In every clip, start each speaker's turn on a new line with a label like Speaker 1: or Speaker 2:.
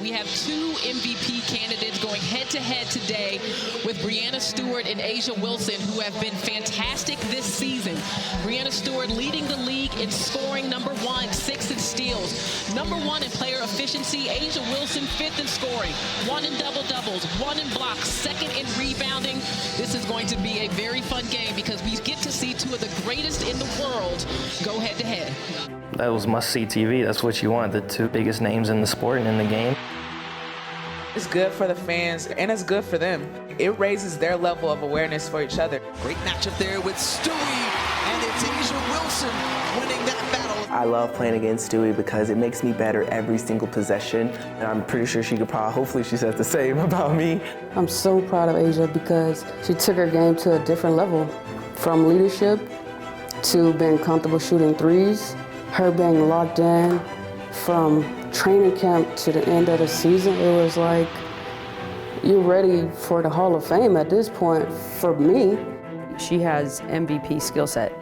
Speaker 1: We have two MVP candidates going head-to-head today with Breanna Stewart and A'ja Wilson, who have been fantastic this season. Breanna Stewart leading the league in scoring, number 1, 6 in steals. Number 1 in player efficiency, A'ja Wilson 5th in scoring, 1 in double-doubles, 1 in blocks, 2nd in rebounding. This is going to be a very fun game because we get to see two of the greatest in the world go head-to-head.
Speaker 2: That was must-see TV. That's what you want, the two biggest names in the sport and in the game.
Speaker 3: It's good for the fans, and it's good for them. It raises their level of awareness for each other.
Speaker 4: Great matchup there with Stewie, and it's A'ja Wilson winning that battle.
Speaker 5: I love playing against Stewie because it makes me better every single possession, and I'm pretty sure she could probably, hopefully she says the same about me.
Speaker 6: I'm so proud of A'ja because she took her game to a different level, from leadership to being comfortable shooting threes, her being locked in, from training camp to the end of the season. It was like, you're ready for the Hall of Fame at this point, for me.
Speaker 7: She has MVP skill set.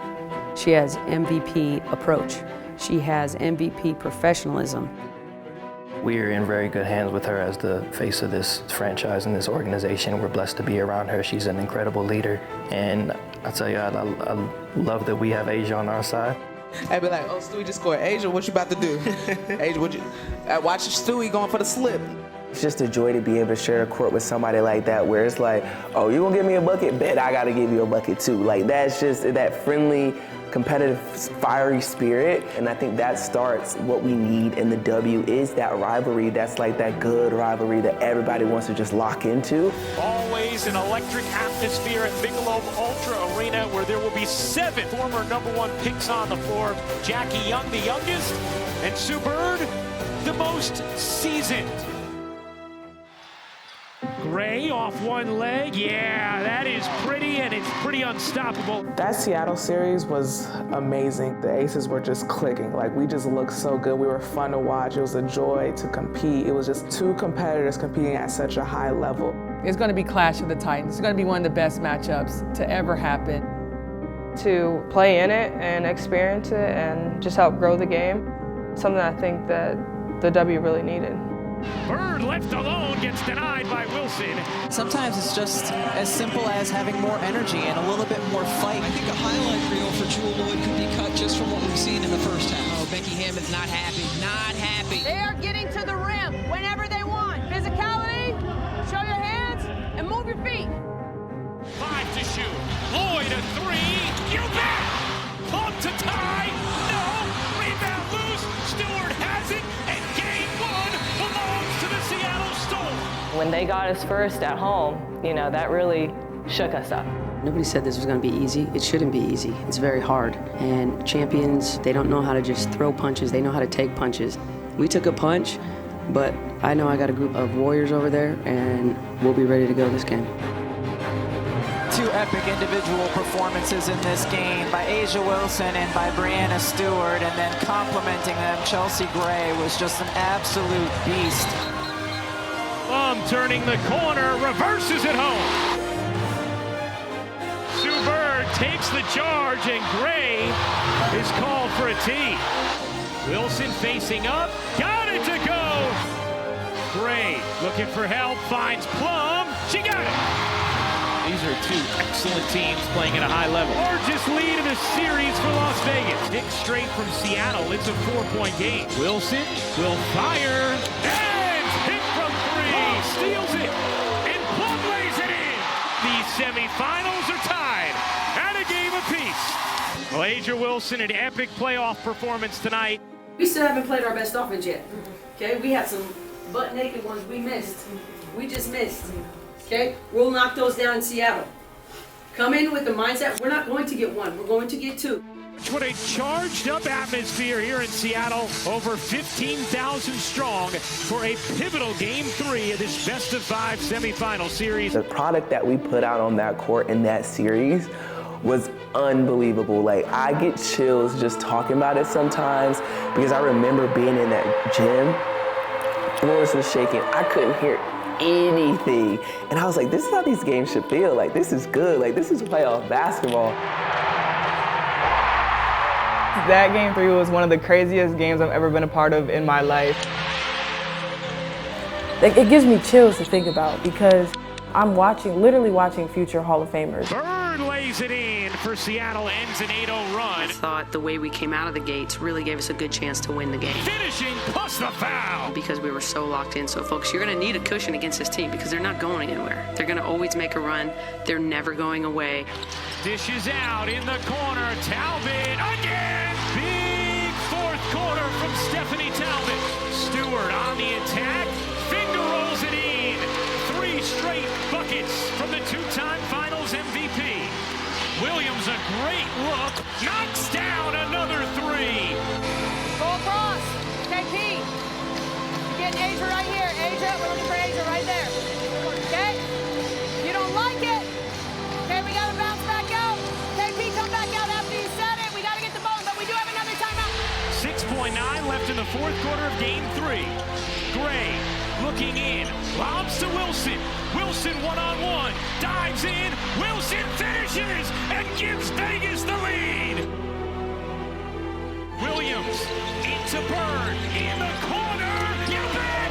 Speaker 7: She has MVP approach. She has MVP professionalism.
Speaker 2: We're in very good hands with her as the face of this franchise and this organization. We're blessed to be around her. She's an incredible leader. And I tell you, I love that we have A'ja on our side.
Speaker 3: I'd be like, oh, Stewie just scored. A'ja, what you about to do? A'ja, what you? Watch Stewie going for the slip.
Speaker 5: It's just a joy to be able to share a court with somebody like that, where it's like, oh, you gonna give me a bucket? Bet I gotta give you a bucket too. Like, that's just that friendly, competitive, fiery spirit. And I think that starts what we need in the W is that rivalry. That's like that good rivalry that everybody wants to just lock into.
Speaker 8: Always an electric atmosphere at Michelob Ultra Arena, where there will be 7 former #1 picks on the floor. Jackie Young, the youngest, and Sue Bird, the most seasoned. Gray off one leg. Yeah, that is pretty, and it's pretty unstoppable.
Speaker 3: That Seattle series was amazing. The Aces were just clicking. Like, we just looked so good. We were fun to watch. It was a joy to compete. It was just two competitors competing at such a high level.
Speaker 9: It's going to be Clash of the Titans. It's going to be one of the best matchups to ever happen.
Speaker 10: To play in it and experience it and just help grow the game, something I think that the W really needed.
Speaker 8: Bird left alone gets denied by Wilson.
Speaker 4: Sometimes it's just as simple as having more energy and a little bit more fight. I think a highlight reel for Jewel Lloyd could be cut just from what we've seen in the first half.
Speaker 1: Oh, Becky Hammon's not happy. Not happy.
Speaker 11: They are getting to the rim whenever they want. Physicality, show your hands, and move your feet.
Speaker 8: 5 to shoot. Lloyd a 3. You bet! Plumb to tie. No. Rebound loose. Stewart has it. And game 1 belongs to the Seattle Storm.
Speaker 10: When they got us first at home, you know, that really shook us up.
Speaker 7: Nobody said this was going to be easy. It shouldn't be easy. It's very hard. And champions, they don't know how to just throw punches. They know how to take punches. We took a punch, but I know I got a group of warriors over there, and we'll be ready to go this game.
Speaker 4: 2 epic individual performances in this game by A'ja Wilson and by Breanna Stewart, and then complimenting them, Chelsea Gray was just an absolute beast.
Speaker 8: Plum turning the corner, reverses it home. Sue Bird takes the charge, and Gray is called for a tee. Wilson facing up, got it to go. Gray looking for help, finds Plum, she got it. These are 2 excellent teams playing at a high level. Largest lead in the series for Las Vegas. 6 straight from Seattle. It's a 4-point game. Wilson will fire and hit from 3. Steals it and Plum lays it in. These semifinals are tied at a game apiece. Well, A'ja Wilson, an epic playoff performance tonight.
Speaker 7: We still haven't played our best offense yet. Okay, we had some butt-naked ones we missed. We just missed. Okay, we'll knock those down in Seattle. Come in with the mindset, we're not going to get 1, we're going to get 2.
Speaker 8: What a charged up atmosphere here in Seattle. Over 15,000 strong for a pivotal game 3 of this best of 5 semifinal series.
Speaker 5: The product that we put out on that court in that series was unbelievable. Like, I get chills just talking about it sometimes because I remember being in that gym. Floors was shaking, I couldn't hear anything. And I was like, this is how these games should feel. Like, this is good. Like, this is playoff basketball.
Speaker 3: That game 3 was one of the craziest games I've ever been a part of in my life.
Speaker 12: Like, it gives me chills to think about because I'm literally watching future Hall of Famers.
Speaker 8: Bird lays it in for Seattle, ends an 8-0 run.
Speaker 7: I thought the way we came out of the gates really gave us a good chance to win the game.
Speaker 8: Finishing plus the foul.
Speaker 7: Because we were so locked in. So, folks, you're going to need a cushion against this team because they're not going anywhere. They're going to always make a run. They're never going away.
Speaker 8: Dishes out in the corner. Talbot again. Big fourth quarter from Stephanie Talbot. Stewart on the attack. Finger rolls it in. 3 straight buckets from the 2-time Finals MVP. Williams, a great look. Knocks down another 3.
Speaker 11: Go across. KP. You're getting Asia right here. Asia, we're looking for Asia right there. Okay? You don't like it. Okay, we got to bounce back out. KP, come back out after you said it. We got to get the ball, but we do have another timeout.
Speaker 8: 6.9 left in the fourth quarter of game 3. Gray looking in. Lobs to Wilson. Wilson one-on-one. Dives in. Wilson finishes and gives Vegas the lead. Williams into Bird in the corner. You bet!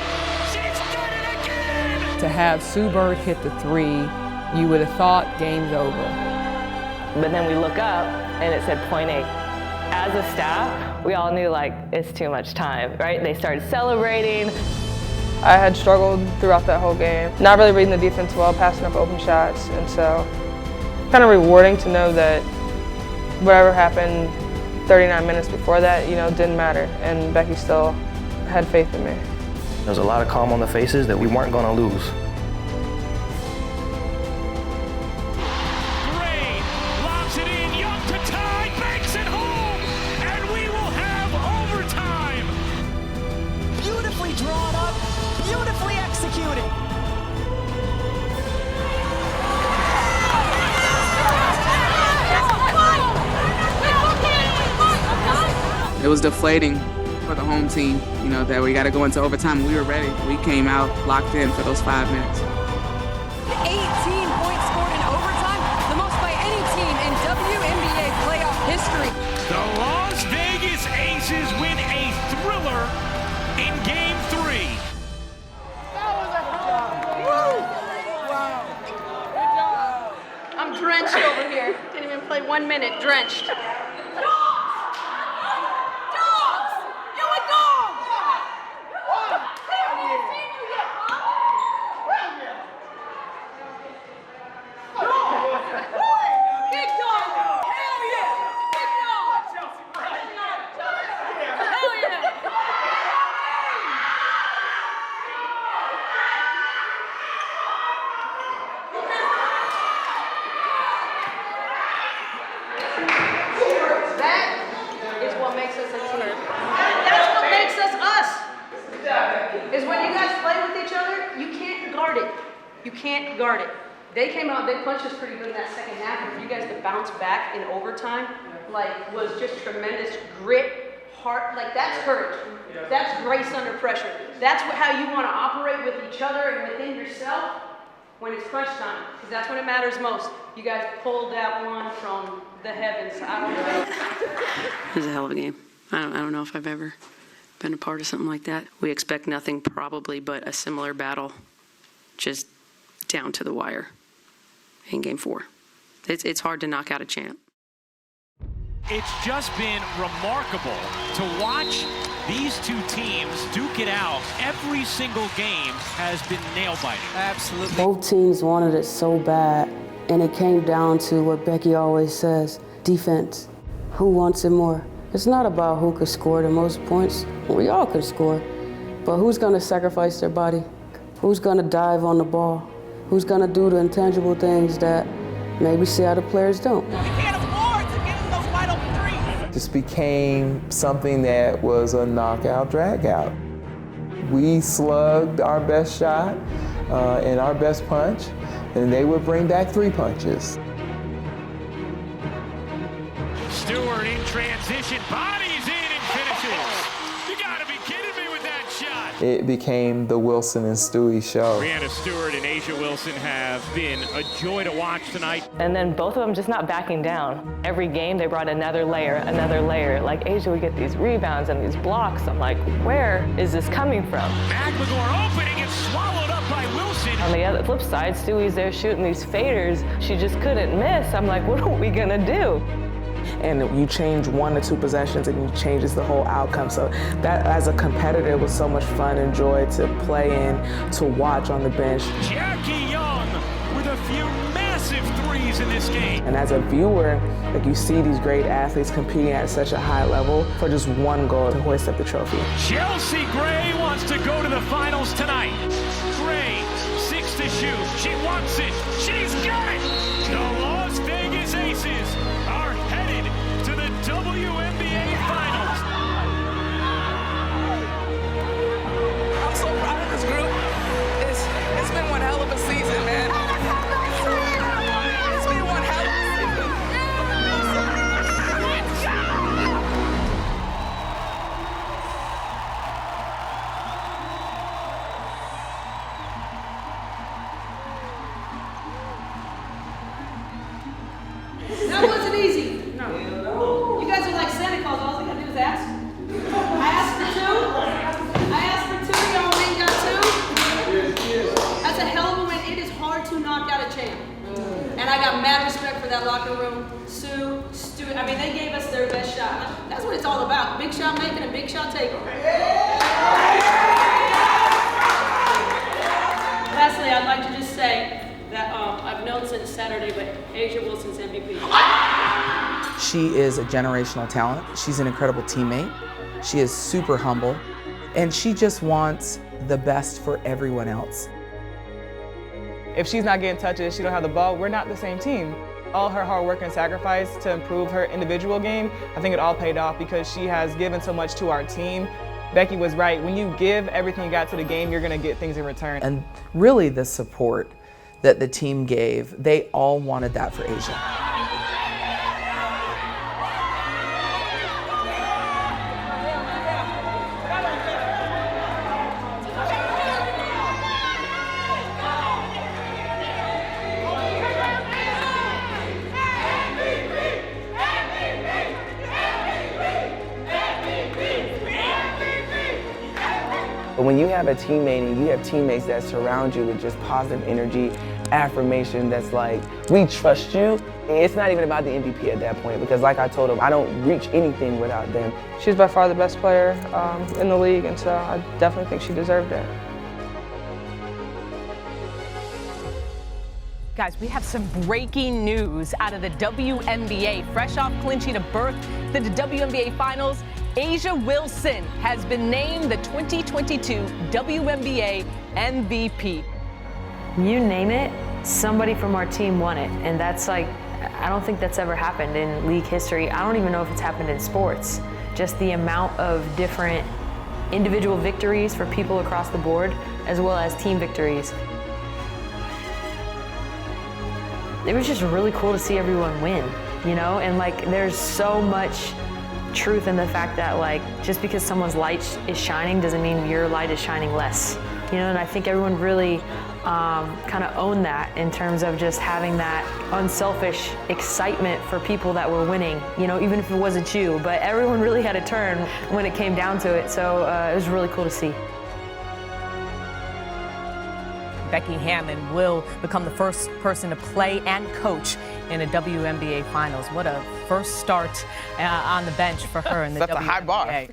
Speaker 8: She's done it again!
Speaker 9: To have Sue Bird hit the 3, you would have thought game's over.
Speaker 13: But then we look up and it said .8. As a staff, we all knew like it's too much time, right? They started celebrating.
Speaker 10: I had struggled throughout that whole game. Not really reading the defense well, passing up open shots, and so kind of rewarding to know that whatever happened 39 minutes before that, didn't matter, and Becky still had faith in me.
Speaker 2: There was a lot of calm on the faces that we weren't going to lose.
Speaker 8: Gray lobs it in, Young to tie, banks it home, and we will have overtime.
Speaker 4: Beautifully drawn up, beautifully executed.
Speaker 14: It was deflating for the home team, that we got to go into overtime. We were ready. We came out locked in for those 5 minutes.
Speaker 11: 18 points scored in overtime, the most by any team in WNBA playoff history.
Speaker 8: The Las Vegas Aces win a thriller in game 3.
Speaker 11: I'm drenched over here. Didn't even play 1 minute, drenched. Is when you guys play with each other, you can't guard it. You can't guard it. They came out, they punched us pretty good in that second half. For you guys to bounce back in overtime, was just tremendous grit, heart. That's courage. That's grace under pressure. That's how you want to operate with each other and within yourself when it's crunch time, because that's when it matters most. You guys pulled that one from the heavens. I don't know.
Speaker 7: It was a hell of a game. I don't know if I've ever been a part of something like that. We expect nothing probably but a similar battle, just down to the wire in game 4. It's hard to knock out a champ.
Speaker 8: It's just been remarkable to watch these two teams duke it out. Every single game has been nail-biting.
Speaker 4: Absolutely.
Speaker 6: Both teams wanted it so bad, and it came down to what Becky always says, defense. Who wants it more? It's not about who could score the most points. We all could score, but who's going to sacrifice their body? Who's going to dive on the ball? Who's going to do the intangible things that maybe Seattle players don't?
Speaker 11: We can't afford to give them those wide open threes.
Speaker 5: This became something that was a knockout dragout. We slugged our best shot and our best punch, and they would bring back 3 punches.
Speaker 8: Stewart in transition, bodies in and finishes. You gotta be kidding me with that shot.
Speaker 3: it became the Wilson and Stewie show.
Speaker 8: Brianna Stewart and Asia Wilson have been a joy to watch tonight.
Speaker 13: And then both of them just not backing down. Every game they brought another layer, another layer. Like Asia would get these rebounds and these blocks. I'm like, where is this coming from?
Speaker 8: McLemore opening and swallowed up by Wilson.
Speaker 13: On the other flip side, Stewie's there shooting these faders. She just couldn't miss. I'm like, what are we gonna do?
Speaker 3: And you change 1 to 2 possessions and it changes the whole outcome. So that, as a competitor, it was so much fun and joy to play in, to watch on the bench.
Speaker 8: Jackie Young with a few massive threes in this game.
Speaker 3: And as a viewer, like, you see these great athletes competing at such a high level for just one goal to hoist up the trophy.
Speaker 8: Chelsea Gray wants to go to the finals tonight. Gray, 6 to shoot. She wants it. She's got it. The Las Vegas Aces are headed to the WNBA Finals.
Speaker 3: I'm so proud of this group. It's been one hell of a season, man. It's been one hell of a season.
Speaker 11: That wasn't easy. No. You guys are like Santa Claus. All I gotta do is ask. I asked for 2. I asked for 2. Y'all went and got 2. That's a hell of a win. It is hard to knock out a champ. And I got mad respect for that locker room. Sue, Stu, I mean, they gave us their best shot. That's what it's all about. Big shot making and big shot taking. Lastly, I'd like to just say that I've known since Saturday, but Asia Wilson's MVP.
Speaker 15: She is a generational talent. She's an incredible teammate. She is super humble, and she just wants the best for everyone else.
Speaker 9: If she's not getting touches, she don't have the ball, we're not the same team. All her hard work and sacrifice to improve her individual game, I think it all paid off because she has given so much to our team. Becky was right. When you give everything you got to the game, you're going to get things in return.
Speaker 15: And really the support that the team gave, they all wanted that for Asia.
Speaker 5: But when you have a teammate and you have teammates that surround you with just positive energy, affirmation that's like, we trust you, it's not even about the MVP at that point because like I told him, I don't reach anything without them.
Speaker 10: She's by far the best player in the league, and so I definitely think she deserved it.
Speaker 1: Guys, we have some breaking news out of the WNBA. Fresh off clinching a berth to the WNBA Finals, Asia Wilson has been named the 2022 WNBA MVP.
Speaker 16: You name it, somebody from our team won it. And that's like, I don't think that's ever happened in league history. I don't even know if it's happened in sports. Just the amount of different individual victories for people across the board, as well as team victories. It was just really cool to see everyone win, you know? And like, there's so much truth in the fact that like, just because someone's light is shining doesn't mean your light is shining less, you know? And I think everyone really kind of owned that in terms of just having that unselfish excitement for people that were winning, you know, even if it wasn't you, but everyone really had a turn when it came down to it. So it was really cool to see.
Speaker 1: Becky Hammon will become the first person to play and coach in a WNBA Finals. What a first start on the bench for her in the WNBA.
Speaker 17: That's a high bar.